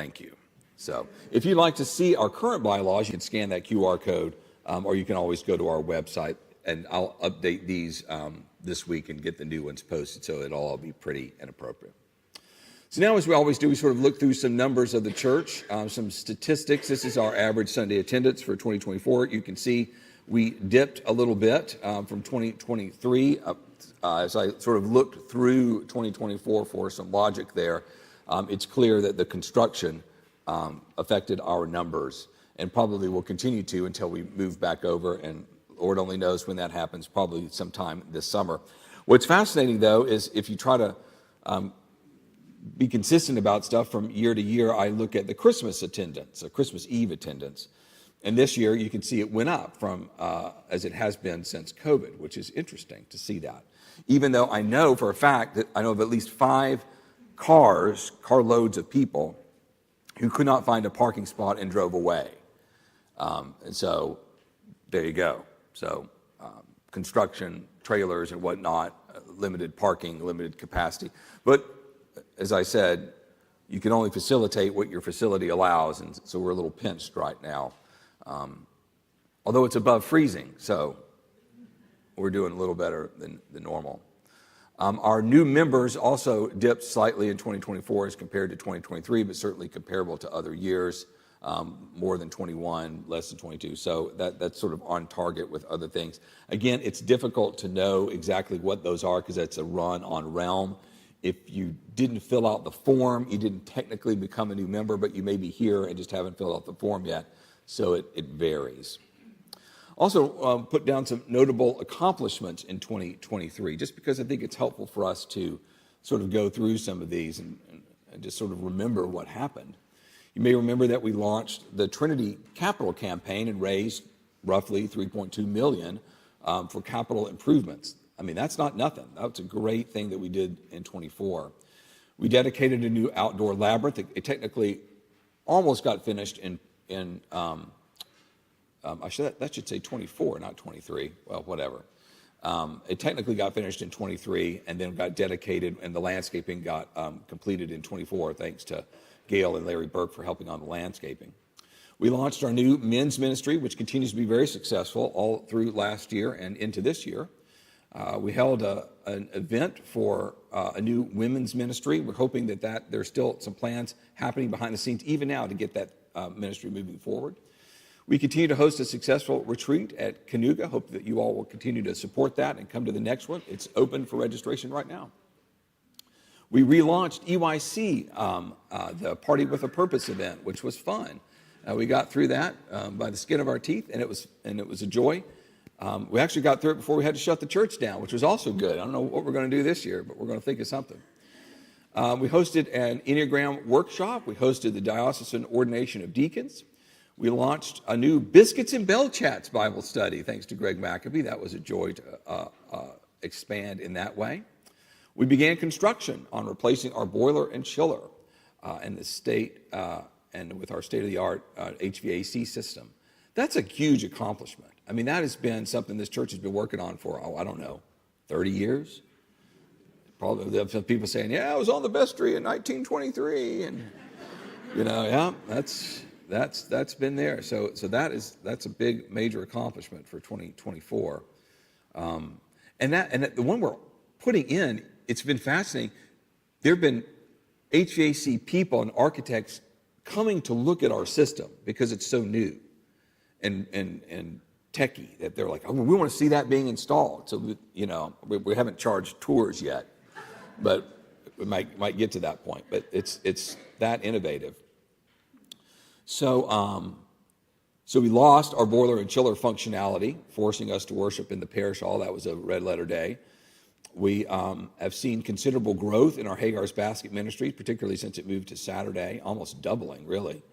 thank you. So if you'd like to see our current bylaws, you can scan that QR code, or you can always go to our website, and I'll update these this week and get the new ones posted so it'll all be pretty and appropriate. So now, as we always do, we sort of look through some numbers of the church, some statistics. This is our average Sunday attendance for 2024. You can see we dipped a little bit from 2023 as I sort of looked through 2024 for some logic there. It's clear that the construction affected our numbers and probably will continue to until we move back over, and Lord only knows when that happens, probably sometime this summer. What's fascinating, though, is if you try to be consistent about stuff from year to year, I look at the Christmas attendance, Christmas Eve attendance. And this year, you can see it went up from as it has been since COVID, which is interesting to see that. Even though I know for a fact that I know of at least 5 carloads of people who could not find a parking spot and drove away. And so there you go. So construction, trailers and whatnot, limited parking, limited capacity. But as I said, you can only facilitate what your facility allows, and so we're a little pinched right now. Although it's above freezing, so we're doing a little better than normal. Our new members also dipped slightly in 2024 as compared to 2023, but certainly comparable to other years, more than 21, less than 22. So that's sort of on target with other things. Again, it's difficult to know exactly what those are because that's a run on Realm. If you didn't fill out the form, you didn't technically become a new member, but you may be here and just haven't filled out the form yet. So it varies. Also put down some notable accomplishments in 2023, just because I think it's helpful for us to sort of go through some of these and just sort of remember what happened. You may remember that we launched the Trinity Capital Campaign and raised roughly $3.2 million for capital improvements. I mean, that's not nothing. That's a great thing that we did in 24. We dedicated a new outdoor labyrinth. It technically almost got finished that should say 24, not 23. Well, whatever. It technically got finished in 23 and then got dedicated, and the landscaping got completed in 24, thanks to Gail and Larry Burke for helping on the landscaping. We launched our new men's ministry, which continues to be very successful all through last year and into this year. We held an event for a new women's ministry. We're hoping that there's still some plans happening behind the scenes, even now, to get that ministry moving forward. We continue to host a successful retreat at Canuga. Hope that you all will continue to support that and come to the next one. It's open for registration right now. We relaunched EYC, the Party with a Purpose event, which was fun. We got through that by the skin of our teeth, and it was a joy. We actually got through it before we had to shut the church down, which was also good. I don't know what we're going to do this year, but we're going to think of something. We hosted an Enneagram workshop. We hosted the Diocesan Ordination of Deacons. We launched a new Biscuits and Bell Chats Bible study, thanks to Greg McAbee. That was a joy to expand in that way. We began construction on replacing our boiler and chiller in the state and with our state-of-the-art HVAC system. That's a huge accomplishment. I mean, that has been something this church has been working on for, 30 years? Probably there have some people saying, yeah, I was on the vestry in 1923. And, yeah, that's been there. So that's a big, major accomplishment for 2024. And the one we're putting in, it's been fascinating. There have been HVAC people and architects coming to look at our system because it's so new and techie that they're like, oh, we want to see that being installed. So, we haven't charged tours yet, but we might get to that point. But it's that innovative. So we lost our boiler and chiller functionality, forcing us to worship in the parish hall. That was a red letter day. We have seen considerable growth in our Hagar's Basket ministry, particularly since it moved to Saturday, almost doubling, really.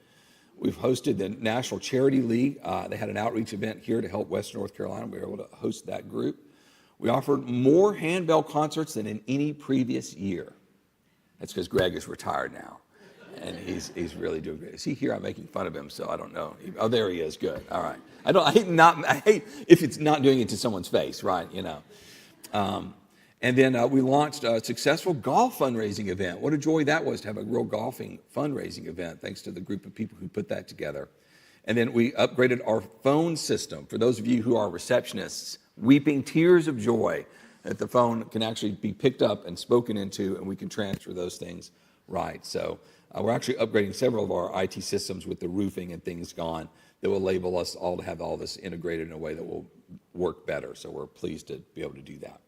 We've hosted the National Charity League. They had an outreach event here to help Western North Carolina. We were able to host that group. We offered more handbell concerts than in any previous year. That's because Greg is retired now, and he's really doing great. Is he here? I'm making fun of him, so I don't know. Oh, there he is. Good. All right. I hate if it's not doing it to someone's face, right? And then we launched a successful golf fundraising event. What a joy that was to have a real golfing fundraising event, thanks to the group of people who put that together. And then we upgraded our phone system. For those of you who are receptionists, weeping tears of joy that the phone can actually be picked up and spoken into, and we can transfer those things right. So we're actually upgrading several of our IT systems with the roofing and things gone that will enable us all to have all this integrated in a way that will work better. So we're pleased to be able to do that.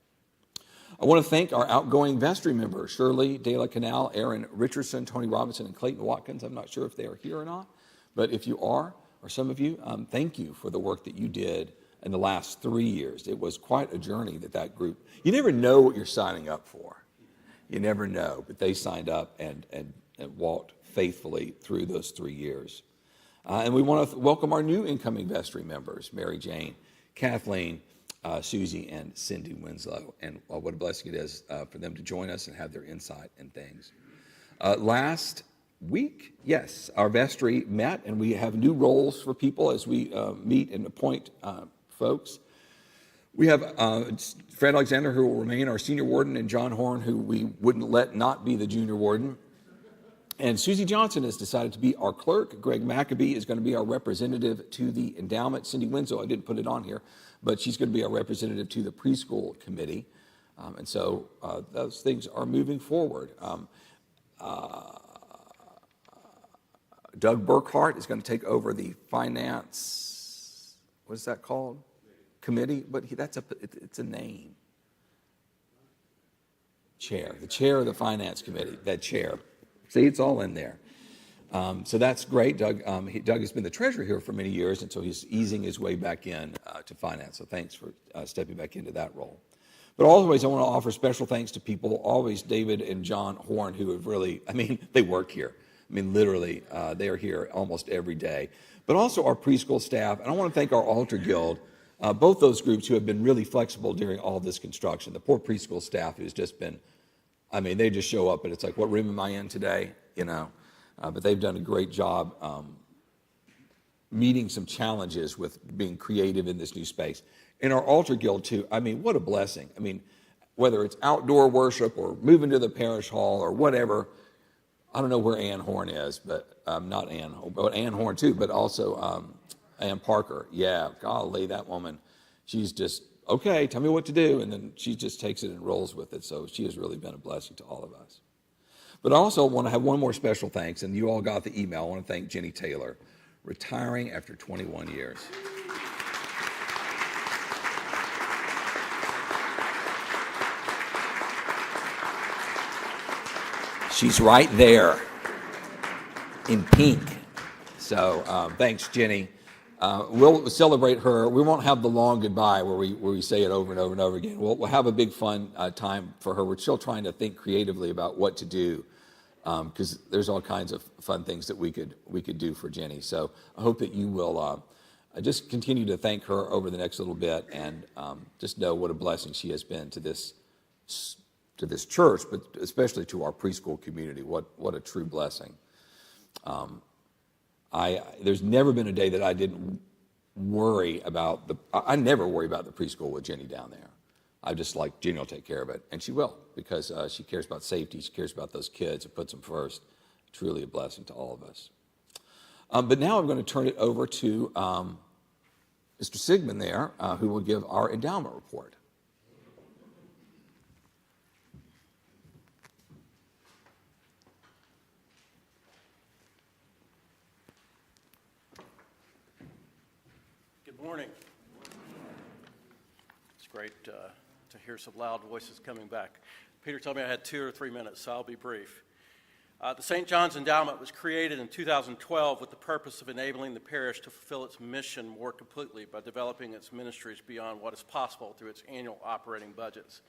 I want to thank our outgoing vestry members, Shirley De La Canal, Aaron Richardson, Tony Robinson, and Clayton Watkins. I'm not sure if they are here or not, but if you are, or some of you, thank you for the work that you did in the last 3 years. It was quite a journey that group, you never know what you're signing up for. You never know, but they signed up and walked faithfully through those 3 years. And we want to welcome our new incoming vestry members, Mary Jane, Kathleen, Susie, and Cindy Winslow. And what a blessing it is for them to join us and have their insight and things. Last week, yes, our vestry met, and we have new roles for people as we meet and appoint folks. We have Fred Alexander, who will remain our senior warden, and John Horn, who we wouldn't let not be the junior warden. And Susie Johnson has decided to be our clerk. Greg McAbee is going to be our representative to the endowment. Cindy Winslow, I didn't put it on here, but she's going to be our representative to the preschool committee. And so those things are moving forward. Doug Burkhart is going to take over the finance, what is that called? Committee? But it's a name. Chair, the chair of the finance committee, that chair. See, it's all in there. So that's great. Doug has been the treasurer here for many years, and so he's easing his way back in to finance. So thanks for stepping back into that role. But always, I want to offer special thanks to people, always David and John Horn, who have really, they work here. Literally, they are here almost every day. But also our preschool staff, and I want to thank our altar guild, both those groups who have been really flexible during all this construction. The poor preschool staff who's just been, they just show up and it's like, what room am I in today? But they've done a great job meeting some challenges with being creative in this new space. And our altar guild too, what a blessing. Whether it's outdoor worship or moving to the parish hall or whatever, I don't know where Ann Horn is, but not Ann, but Ann Horn too, but also Ann Parker. Yeah, golly, that woman, she's just, okay, tell me what to do, and then she just takes it and rolls with it. So she has really been a blessing to all of us. But I also want to have one more special thanks, and you all got the email. I want to thank Jenny Taylor, retiring after 21 years. She's right there in pink. So thanks, Jenny. We'll celebrate her. We won't have the long goodbye where we say it over and over and over again. We'll have a big fun time for her. We're still trying to think creatively about what to do because there's all kinds of fun things that we could do for Jenny. So I hope that you will just continue to thank her over the next little bit and just know what a blessing she has been to this church, but especially to our preschool community. What a true blessing. There's never been a day that I didn't worry about I never worry about the preschool with Jenny down there. I just like, Jenny will take care of it, and she will, because she cares about safety, she cares about those kids, and puts them first. Truly a blessing to all of us. But now I'm going to turn it over to Mr. Sigmund there, who will give our endowment report. Good morning. It's great to hear some loud voices coming back. Peter told me I had 2 or 3 minutes, so I'll be brief. The St. John's Endowment was created in 2012 with the purpose of enabling the parish to fulfill its mission more completely by developing its ministries beyond what is possible through its annual operating budgets.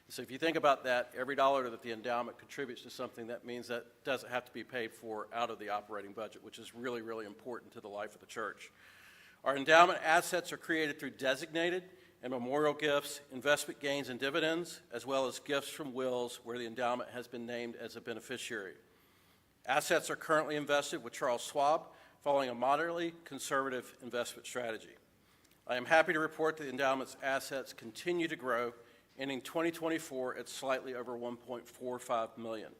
So if you think about that, every dollar that the endowment contributes to something, that means that doesn't have to be paid for out of the operating budget, which is really, really important to the life of the church. Our endowment assets are created through designated and memorial gifts, investment gains and dividends, as well as gifts from wills where the endowment has been named as a beneficiary. Assets are currently invested with Charles Schwab, following a moderately conservative investment strategy. I am happy to report that the endowment's assets continue to grow ending 2024 at slightly over $1.45 million,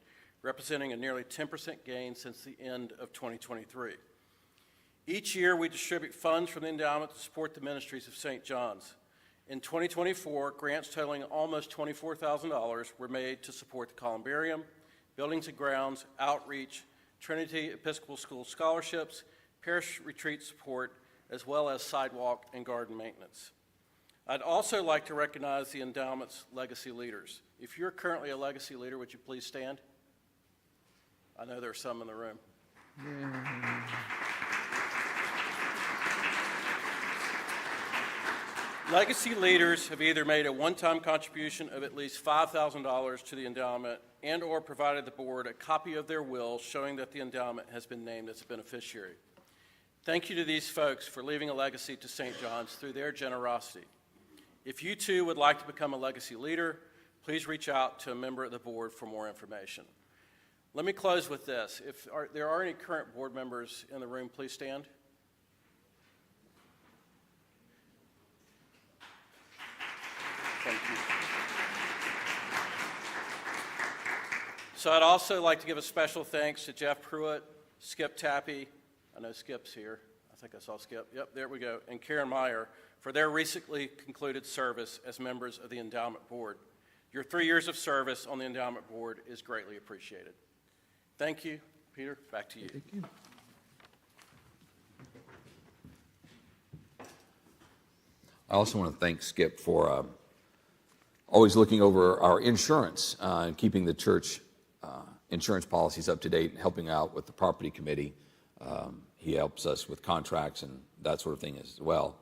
representing a nearly 10% gain since the end of 2023. Each year, we distribute funds from the endowment to support the ministries of St. John's. In 2024, grants totaling almost $24,000 were made to support the columbarium, buildings and grounds, outreach, Trinity Episcopal School scholarships, parish retreat support, as well as sidewalk and garden maintenance. I'd also like to recognize the endowment's legacy leaders. If you're currently a legacy leader, would you please stand? I know there are some in the room. Legacy leaders have either made a one-time contribution of at least $5,000 to the endowment and/or provided the board a copy of their will showing that the endowment has been named as a beneficiary. Thank you to these folks for leaving a legacy to St. John's through their generosity. If you too would like to become a legacy leader, please reach out to a member of the board for more information. Let me close with this. If there are any current board members in the room, please stand. Thank you. So I'd also like to give a special thanks to Jeff Pruitt, Skip Tappy, I know Skip's here. I think I saw Skip. Yep, there we go. And Karen Meyer for their recently concluded service as members of the Endowment Board. Your 3 years of service on the Endowment Board is greatly appreciated. Thank you. Peter, back to you. Thank you. I also want to thank Skip for always looking over our insurance and keeping the church insurance policies up to date and helping out with the property committee. He helps us with contracts and that sort of thing as well.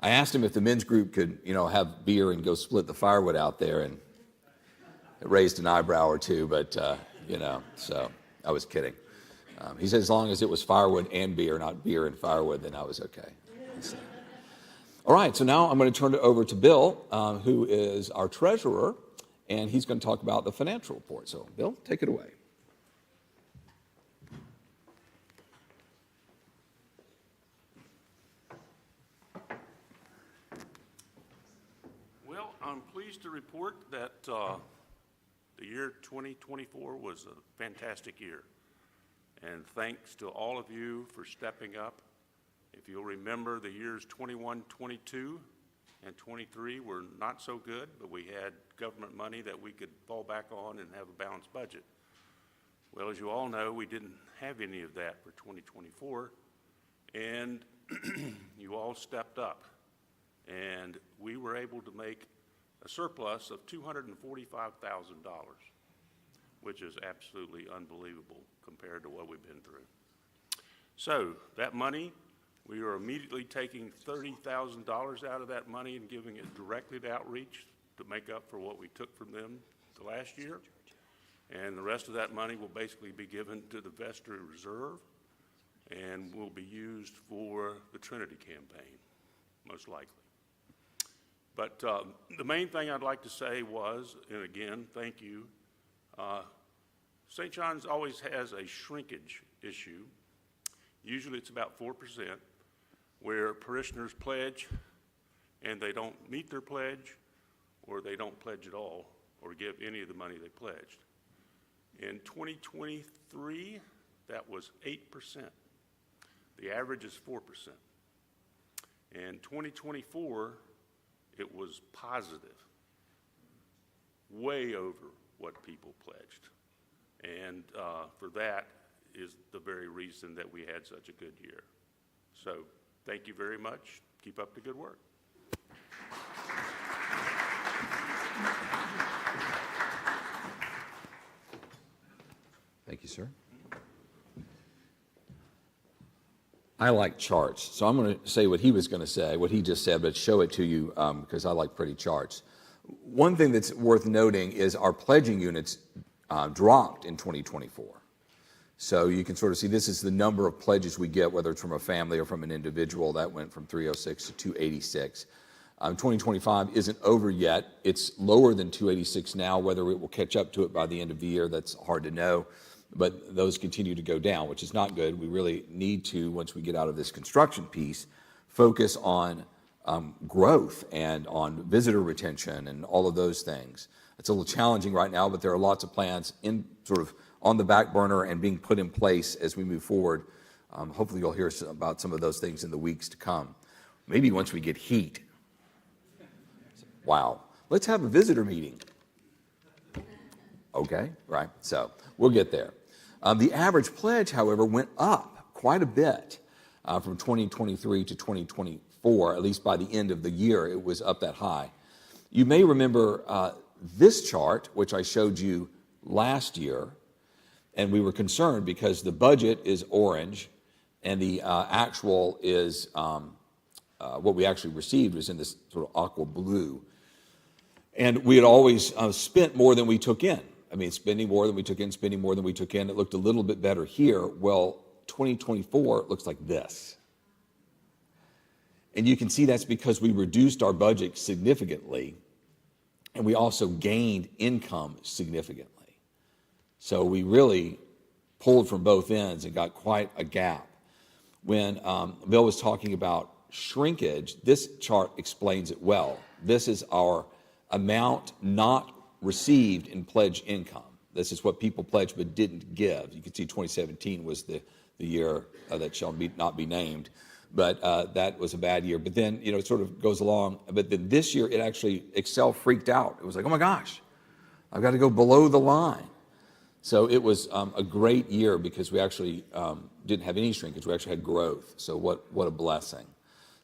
I asked him if the men's group could, have beer and go split the firewood out there, and it raised an eyebrow or two, but, so I was kidding. He said as long as it was firewood and beer, not beer and firewood, then I was okay. So. All right, so now I'm going to turn it over to Bill, who is our treasurer, and he's going to talk about the financial report. So, Bill, take it away. Well, I'm pleased to report that the year 2024 was a fantastic year. And thanks to all of you for stepping up. If you'll remember, the years 21, 22, and 23 were not so good, but we had government money that we could fall back on and have a balanced budget. Well, as you all know, we didn't have any of that for 2024, and you all stepped up. And we were able to make a surplus of $245,000, which is absolutely unbelievable compared to what we've been through. So that money, we are immediately taking $30,000 out of that money and giving it directly to outreach to make up for what we took from them the last year. And the rest of that money will basically be given to the Vestry Reserve and will be used for the Trinity campaign, most likely. But the main thing I'd like to say was, and again, thank you, St. John's always has a shrinkage issue. Usually it's about 4%, where parishioners pledge and they don't meet their pledge, or they don't pledge at all, or give any of the money they pledged. In 2023, that was 8%. The average is 4%. In 2024, it was positive, way over what people pledged. And for that is the very reason that we had such a good year. So thank you very much. Keep up the good work. Thank you, sir. I like charts, so I'm going to say what he was going to say, what he just said, but show it to you because I like pretty charts. One thing that's worth noting is our pledging units dropped in 2024. So you can sort of see this is the number of pledges we get, whether it's from a family or from an individual. That went from 306 to 286. 2025 isn't over yet. It's lower than 286 now. Whether it will catch up to it by the end of the year, that's hard to know. But those continue to go down, which is not good. We really need to, once we get out of this construction piece, focus on growth and on visitor retention and all of those things. It's a little challenging right now, but there are lots of plans in sort of on the back burner and being put in place as we move forward. Hopefully you'll hear about some of those things in the weeks to come. Maybe once we get heat. Wow. Let's have a visitor meeting. Okay, right. So we'll get there. The average pledge, however, went up quite a bit from 2023 to 2024, at least by the end of the year, it was up that high. You may remember this chart, which I showed you last year, and we were concerned because the budget is orange and the actual is, what we actually received was in this sort of aqua blue. And we had always spent more than we took in. I mean, spending more than we took in, spending more than we took in. It looked a little bit better here. Well, 2024 looks like this. And you can see that's because we reduced our budget significantly, and we also gained income significantly. So we really pulled from both ends and got quite a gap. When Bill was talking about shrinkage, this chart explains it well. This is our amount not received in pledge income. This is what people pledged but didn't give. You can see 2017 was the year that shall not be named. But that was a bad year. But then, it sort of goes along. But then this year, it actually, Excel freaked out. It was like, oh my gosh, I've got to go below the line. So it was a great year because we actually didn't have any shrinkage. We actually had growth. So what a blessing.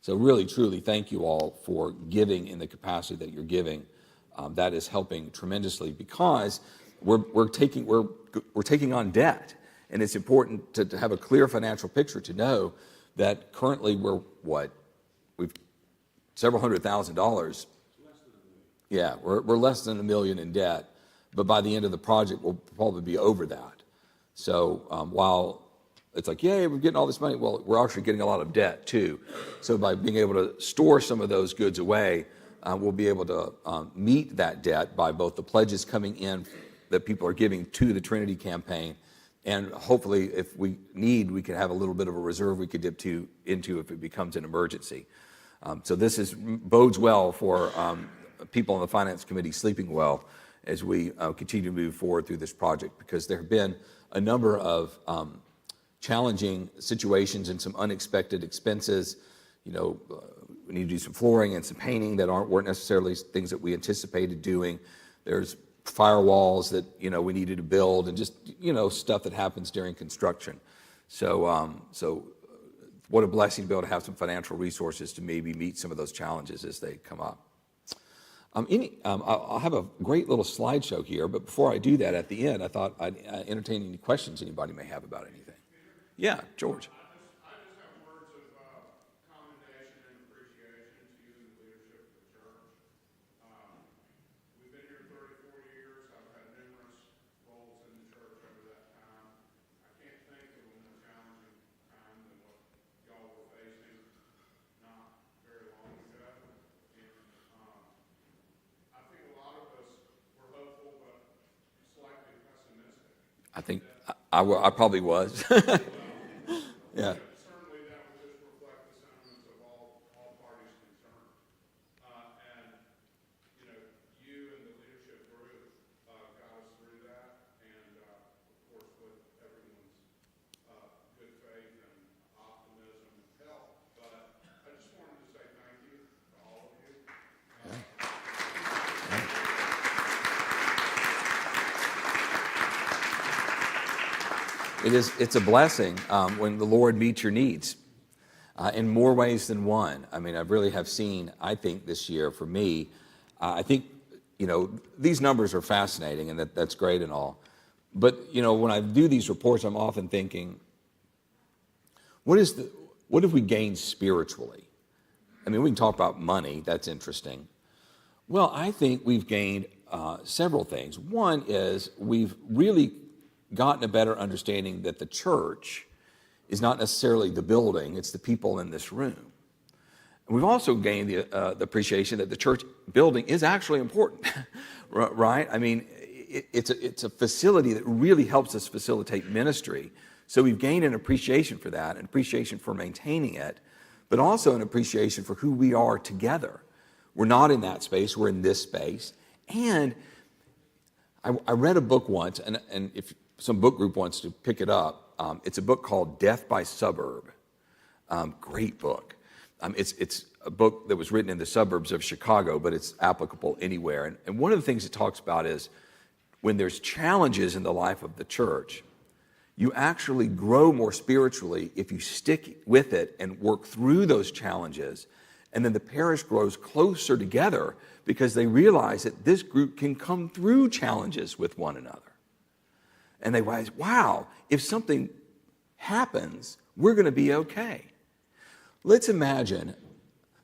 So really, truly, thank you all for giving in the capacity that you're giving. That is helping tremendously because we're taking on debt. And it's important to have a clear financial picture to know that currently we've several $100,000. Yeah, we're less than $1 million in debt, but by the end of the project, we'll probably be over that. So while it's like, yay, we're getting all this money, well, we're actually getting a lot of debt too. So by being able to store some of those goods away, we'll be able to meet that debt by both the pledges coming in that people are giving to the Trinity campaign. And hopefully, if we need, we can have a little bit of a reserve we could dip into if it becomes an emergency. So this bodes well for people on the Finance Committee sleeping well as we continue to move forward through this project, because there have been a number of challenging situations and some unexpected expenses. We need to do some flooring and some painting that weren't necessarily things that we anticipated doing. There's firewalls that we needed to build, and just stuff that happens during construction. So what a blessing to be able to have some financial resources to maybe meet some of those challenges as they come up. I'll have a great little slideshow here, but before I do that, at the end, I thought I'd entertain any questions anybody may have about anything. Yeah, George. I think I probably was. Yeah. Certainly that would just reflect the sentiments of all parties concerned. And, you and the leadership group got us through that, and of course with everyone's good faith and optimism and help. But I just wanted to say thank you to all of you. It's a blessing when the Lord meets your needs in more ways than one. I mean, I really have seen, I think this year for me, I think, these numbers are fascinating, and that's great and all. But, when I do these reports, I'm often thinking, what have we gained spiritually? I mean, we can talk about money. That's interesting. Well, I think we've gained several things. One is we've really gotten a better understanding that the church is not necessarily the building, it's the people in this room. And we've also gained the appreciation that the church building is actually important, right? I mean, it's a facility that really helps us facilitate ministry. So we've gained an appreciation for that, an appreciation for maintaining it. but also an appreciation for who we are together. We're not in that space, we're in this space. And I read a book once, and if some book group wants to pick it up, it's a book called Death by Suburb. Great book. It's a book that was written in the suburbs of Chicago, but it's applicable anywhere. And one of the things it talks about is when there's challenges in the life of the church, you actually grow more spiritually if you stick with it and work through those challenges. And then the parish grows closer together because they realize that this group can come through challenges with one another. And they realize, wow, if something happens, we're going to be okay. Let's imagine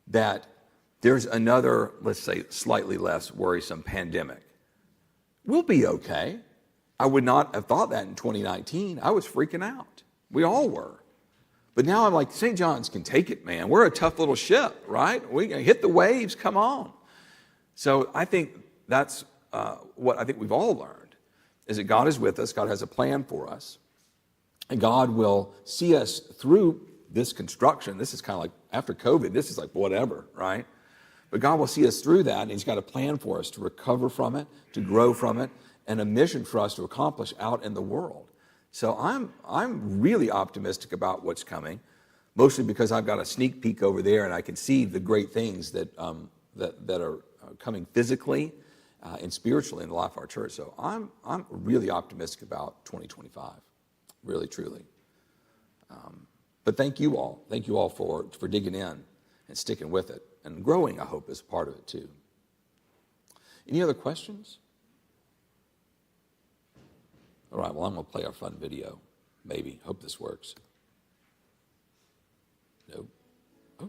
that there's another, let's say, slightly less worrisome pandemic. We'll be okay. I would not have thought that in 2019. I was freaking out. We all were. But now I'm like, St. John's can take it, man. We're a tough little ship, right? We can hit the waves, come on. So I think that's what I think we've all learned, is that God is with us, God has a plan for us, and God will see us through this construction. This is kind of like, after COVID, this is like whatever, right? But God will see us through that, and He's got a plan for us to recover from it, to grow from it, and a mission for us to accomplish out in the world. So I'm really optimistic about what's coming, mostly because I've got a sneak peek over there, and I can see the great things that are coming physically and spiritually in the life of our church. So I'm really optimistic about 2025, really, truly. But thank you all for digging in and sticking with it, and growing, I hope, is part of it too. Any other questions? All right, well, I'm going to play our fun video, maybe. Hope this works. No? Oh.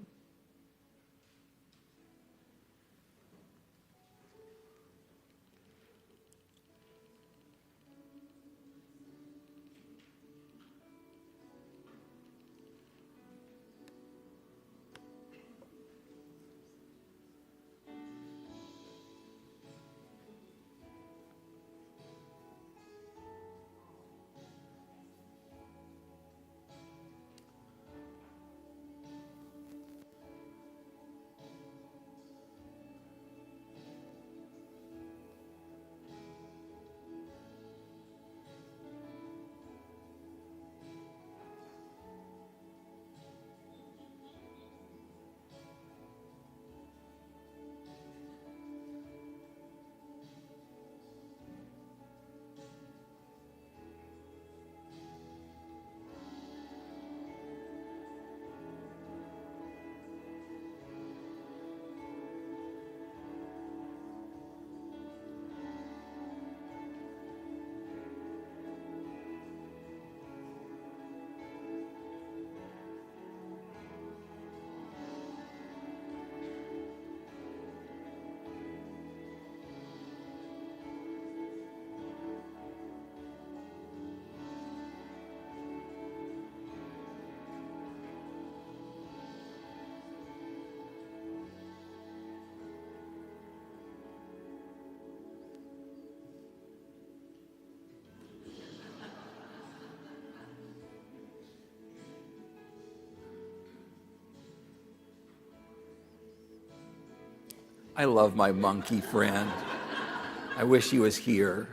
I love my monkey friend. I wish he was here.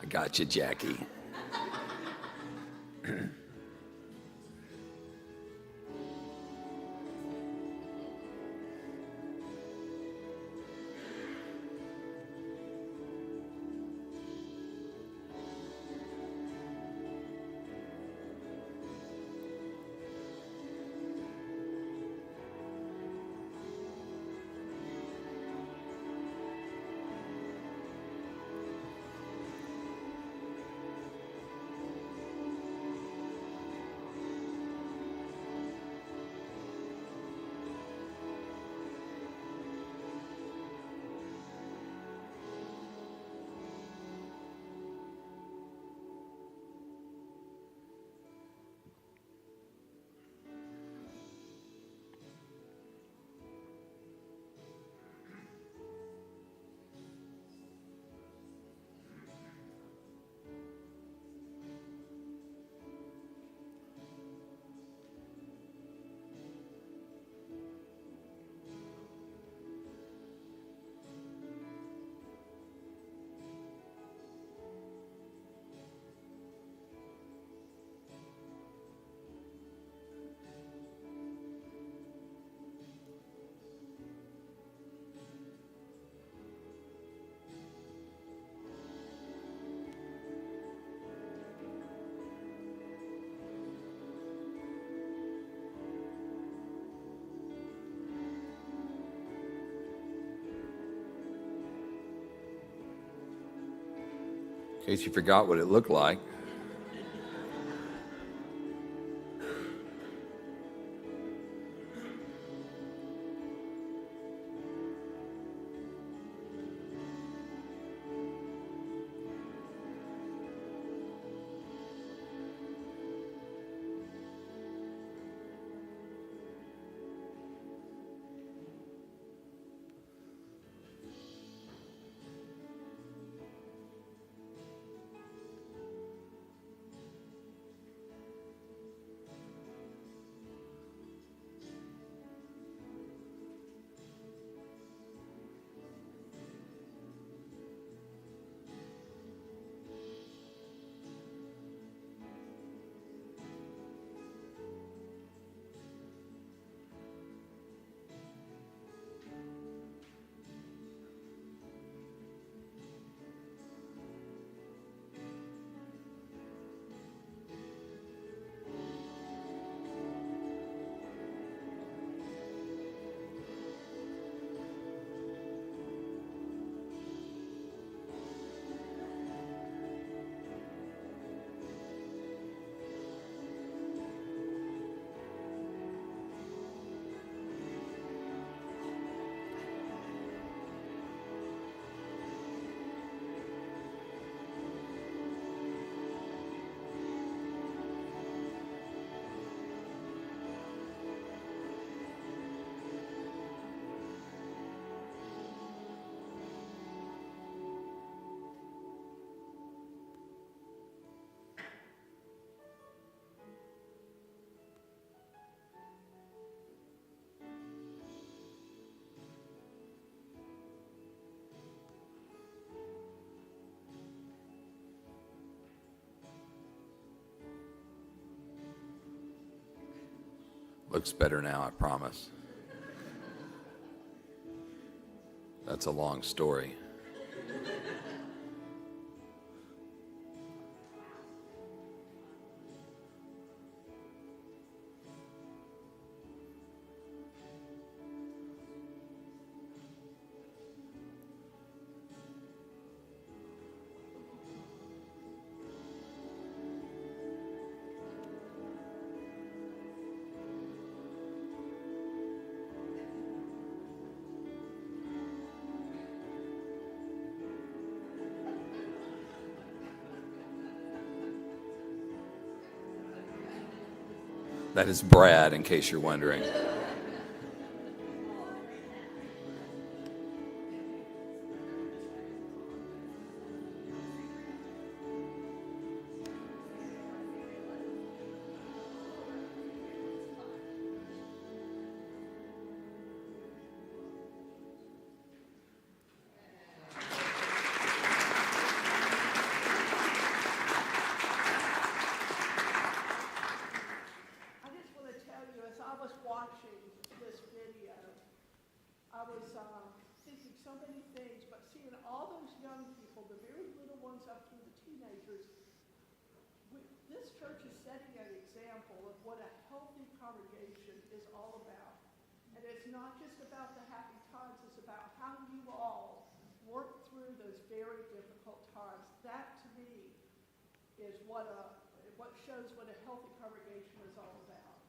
I got you, Jackie. In case you forgot what it looked like. Looks better now, I promise. That's a long story. That is Brad, in case you're wondering. Thinking so many things, but seeing all those young people, the very little ones up through the teenagers, this church is setting an example of what a healthy congregation is all about. And it's not just about the happy times, it's about how you all work through those very difficult times. That, to me, is what shows what a healthy congregation is all about.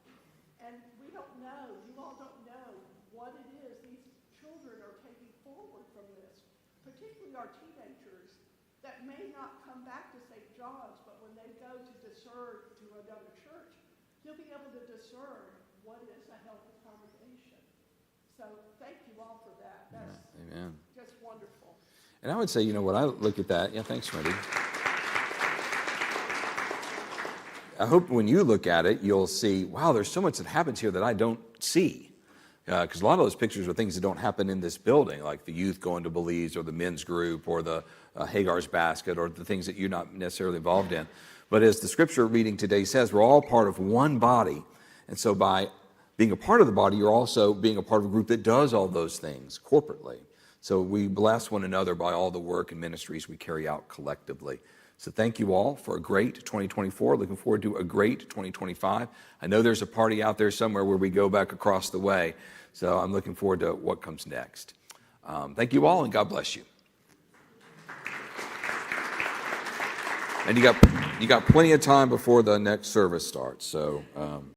And we don't know, you all don't know what it is these children are taking forward from this, particularly our teenagers that may not come back to St. John's, but when they go to discern to another church, you'll be able to discern what is a healthy congregation. So thank you all for that. That's Amen. just wonderful. And I would say, when I look at that, thanks, Wendy. I hope when you look at it, you'll see, wow, there's so much that happens here that I don't see. Because a lot of those pictures are things that don't happen in this building, like the youth going to Belize or the men's group or the Hagar's Basket or the things that you're not necessarily involved in. But as the scripture reading today says, we're all part of one body. And so by being a part of the body, you're also being a part of a group that does all those things corporately. So we bless one another by all the work and ministries we carry out collectively. So thank you all for a great 2024. Looking forward to a great 2025. I know there's a party out there somewhere where we go back across the way. So I'm looking forward to what comes next. Thank you all, and God bless you. And you got plenty of time before the next service starts, so